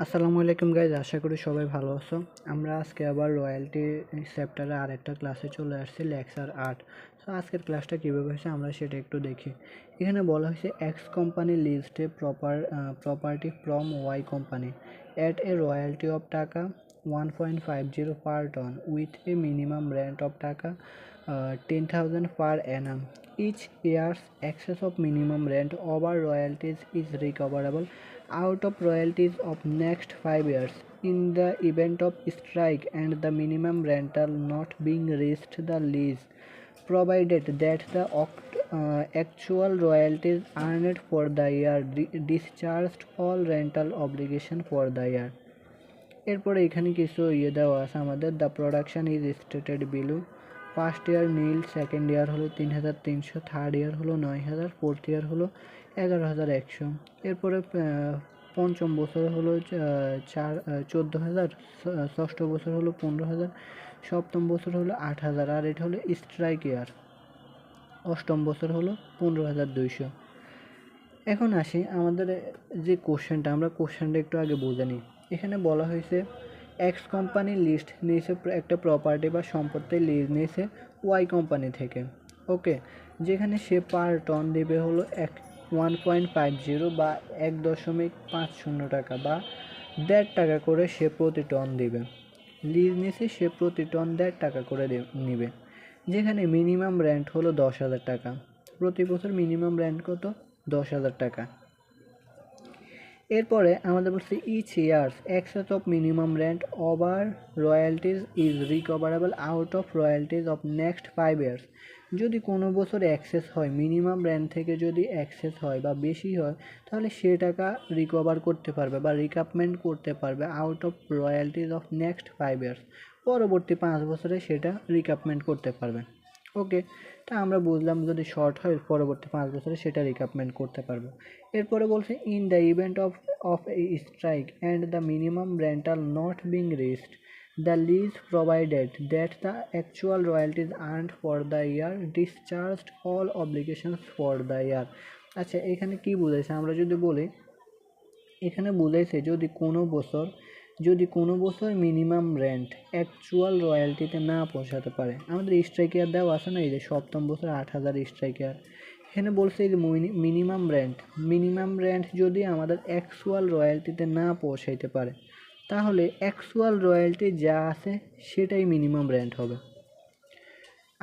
আসসালামু আলাইকুম গাইজ, আশা করি সবাই ভালো আছো। আমরা আজকে আবার রয়্যালটি চ্যাপ্টারে আরেকটা ক্লাসে চলে আসছি, লেকচার 8। সো আজকের ক্লাসটা কীভাবে হয়েছে আমরা সেটা একটু দেখি। এখানে বলা হয়েছে X company list a property from Y company at a royalty of taka 1.50 per ton with a minimum rent of taka 10,000 per annum. Each year's excess of minimum rent over royalties is recoverable out of royalties of next 5 years. In the event of strike and the minimum rental not being reached the lease, provided that the actual royalties earned for the year discharged all rental obligation for the year. এরপরে এখানে কিছু দেওয়া আছে আমাদের। The production is stated below. First year nil, second year হলো 3,300, third year হলো 9,000, fourth year হলো 11,100। এরপরে পঞ্চম বছর হলো 14,000, ষষ্ঠ বছর হলো 15,000, সপ্তম বছর হলো 8,000, আর এটা হলো স্ট্রাইক ইয়ার। অষ্টম বছর হলো 15,200। এখন আসি আমাদের যে কোশ্চেনটা, আমরা কোশ্চেনটা একটু আগে বুঝে নিই। এখানে বলা হয়েছে এক্স কোম্পানি লিস্ট নিয়েছে, একটা প্রপার্টি বা সম্পত্তি লিজ নিয়েছে ওয়াই কোম্পানি থেকে। ওকে, যেখানে সে পার টন দেবে হলো 1.50 বা 1.50 টাকা বা 1.5 টাকা করে সে প্রতি টন দেবে। লিজ নিয়েছে, সে প্রতি টন 1.5 টাকা করে নেবে। যেখানে মিনিমাম রেন্ট হলো 10,000 টাকা। প্রতি বছর মিনিমাম রেন্ট কত? 10,000 টাকা। এরপরে আমাদের বলছে each years excess of minimum rent over royalties is recoverable out of royalties of next 5 years. যদি কোনো বছর এক্সেস হয়, মিনিমাম রেন্ট থেকে যদি এক্সেস হয় বা বেশি হয়, তাহলে সে টাকা রিকভার করতে পারবে বা রিকাপমেন্ট করতে পারবে out of royalties of next 5 years. পরবর্তী 5 বছরে সেটা রিকাপমেন্ট করতে পারবে। ওকে, তা আমরা বুঝলাম যদি শর্ট হয় পরবর্তী 5 বছরে সেটা রিকাপমেন্ট করতে পারবে। এরপরে বলছে in the event of a strike and the minimum rental not being reached, the lease provided that the actual royalties earned for the year discharged all obligations for the year. আচ্ছা, এখানে কি বুঝাইছে আমরা যদি বলি, এখানে বুঝাইছে যদি কোনো বছর মিনিমাম রেন্ট অ্যাকচুয়াল রয়্যালটিতে না পৌঁছাতে পারে। আমাদের স্ট্রাইকার দেওয়া আছে না, এই যে সপ্তম বছর 8,000 স্ট্রাইকার। এখানে বলছে এই যে মিনিমাম রেন্ট যদি আমাদের অ্যাকচুয়াল রয়্যালটিতে না পৌঁছাইতে পারে, তাহলে অ্যাকচুয়াল রয়্যালটি যা আছে সেটাই মিনিমাম রেন্ট হবে।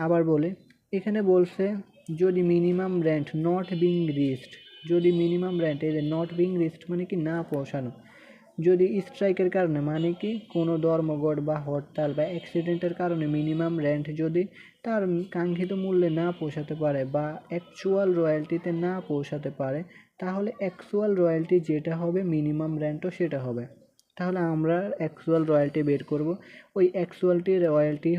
আবার বলে এখানে বলছে যদি minimum rent not being reached, যদি মিনিমাম রেন্ট, এই যে নট বিং রিচড মানে কি না পৌঁছানো, যদি স্ট্রাইকের কারণে মানে কি কোনো ধর্মঘট বা হরতাল বা অ্যাক্সিডেন্টের কারণে মিনিমাম রেন্ট যদি তার কাঙ্ক্ষিত মূল্যে না পৌঁছাতে পারে বা অ্যাকচুয়াল রয়্যালটিতে না পৌঁছাতে পারে, তাহলে অ্যাকচুয়াল রয়্যালটি যেটা হবে মিনিমাম রেন্টও সেটা হবে। তাহলে আমরা অ্যাকচুয়াল রয়্যালটি বের করব। ওই অ্যাকচুয়াল রয়্যালটি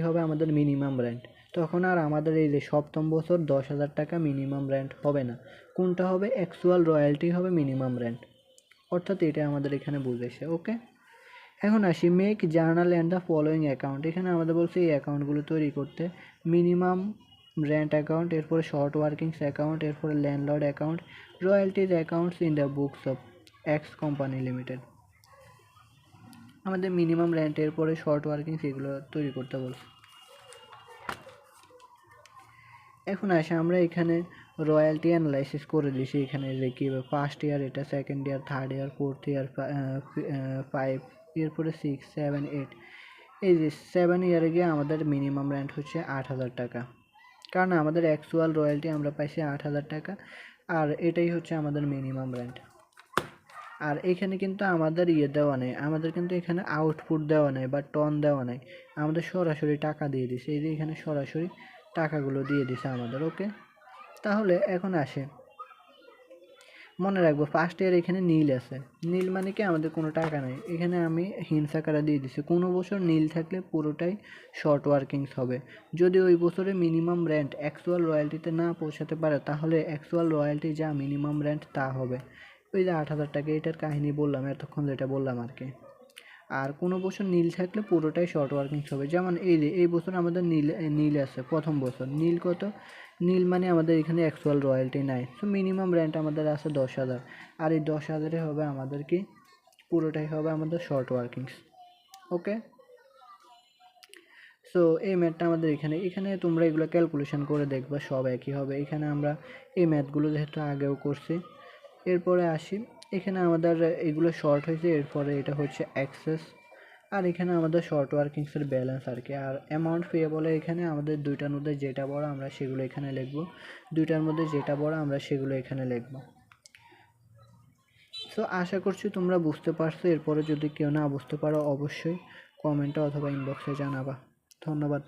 হবে আমাদের মিনিমাম রেন্ট। তখন আর আমাদের এই যে সপ্তম বছর 10,000 টাকা মিনিমাম রেন্ট হবে না। কোনটা হবে? অ্যাকচুয়াল রয়্যালটি হবে মিনিমাম রেন্ট। অর্থাৎ এটা আমাদের এখানে বুঝেছে। ওকে, এখন আসি make journal and the following account. এখানে আমাদের বলছে এই অ্যাকাউন্টগুলো তৈরি করতে। মিনিমাম রেন্ট অ্যাকাউন্ট, এরপরে শর্ট ওয়ার্কিংস অ্যাকাউন্ট, এরপরে landlord account, royalties accounts in the books of X company limited. আমাদের মিনিমাম রেন্টের পরে শর্ট ওয়ার্কিংস এগুলো তৈরি করতে বলছে। এখন আসে আমরা এখানে রয়্যালটি অ্যানালাইসিস করে দিয়েছি। এখানে যে কীভাবে ফার্স্ট ইয়ার, এটা second year, third year, fourth year, 5, এরপরে 6, 7, 8। এই যে 7 ইয়ারে গিয়ে আমাদের মিনিমাম রেন্ট হচ্ছে 8,000 টাকা, কারণ আমাদের অ্যাকচুয়াল রয়্যালটি আমরা পাইছি 8,000 টাকা, আর এটাই হচ্ছে আমাদের মিনিমাম রেন্ট। আর এখানে কিন্তু আমাদের দেওয়া নেই, আমাদের কিন্তু এখানে আউটপুট দেওয়া নেই বা টন দেওয়া নেই, আমাদের সরাসরি টাকা দিয়ে দিছে। এই যে এখানে সরাসরি টাকাগুলো দিয়ে দিছে আমাদের। ওকে, তাহলে এখন আসে মনে রাখবো ফার্স্ট ইয়ার এখানে নীল আছে। নীল মানে কি আমাদের কোনো টাকা নেই, এখানে আমি হিংসাকারা দিয়ে দিছি। কোনো বছর নীল থাকলে পুরোটাই শর্ট ওয়ার্কিংস হবে। যদি ওই বছরে মিনিমাম রেন্ট অ্যাকচুয়াল রয়্যালটিতে না পৌঁছাতে পারে, তাহলে অ্যাকচুয়াল রয়্যালটি যা মিনিমাম রেন্ট তা হবে। ওই যে 8,000 টাকা, এটার কাহিনী বললাম এতক্ষণ, যেটা বললাম আর কি। আর কোনো বছর নীল থাকলে পুরোটাই শর্ট ওয়ার্কিংস হবে। যেমন এই বছর আমাদের নীল আছে, প্রথম বছর নীল কত, নীল মানে আমাদের এখানে অ্যাকচুয়াল রয়্যালটি নাই। সো মিনিমাম রেন্ট আমাদের আছে 10,000, আর এই 10,000 হবে আমাদের কি, পুরোটাই হবে আমাদের শর্ট ওয়ার্কিংস। ওকে, সো এই ম্যাথটা আমাদের এখানে তোমরা এগুলো ক্যালকুলেশন করে দেখবা, সব একই হবে। এখানে আমরা এই ম্যাথগুলো যেহেতু আগেও করছি, এরপরে আসি এখানে আমাদের এগুলো শর্ট হয়েছে, এরপরে এটা হচ্ছে অ্যাক্সেস, আর এখানে আমাদের শর্ট ওয়ার্কিংসের ব্যালেন্স আর কি। আর অ্যামাউন্ট পেয়েবলে এখানে আমাদের দুইটার মধ্যে যেটা বড় আমরা সেগুলো এখানে লিখব, দুইটার মধ্যে যেটা বড় আমরা সেগুলো এখানে লিখব। সো আশা করছি তোমরা বুঝতে পারছো। এরপরে যদি কেউ না বুঝতে পারো অবশ্যই কমেন্টে অথবা ইনবক্সে জানাবা। ধন্যবাদ।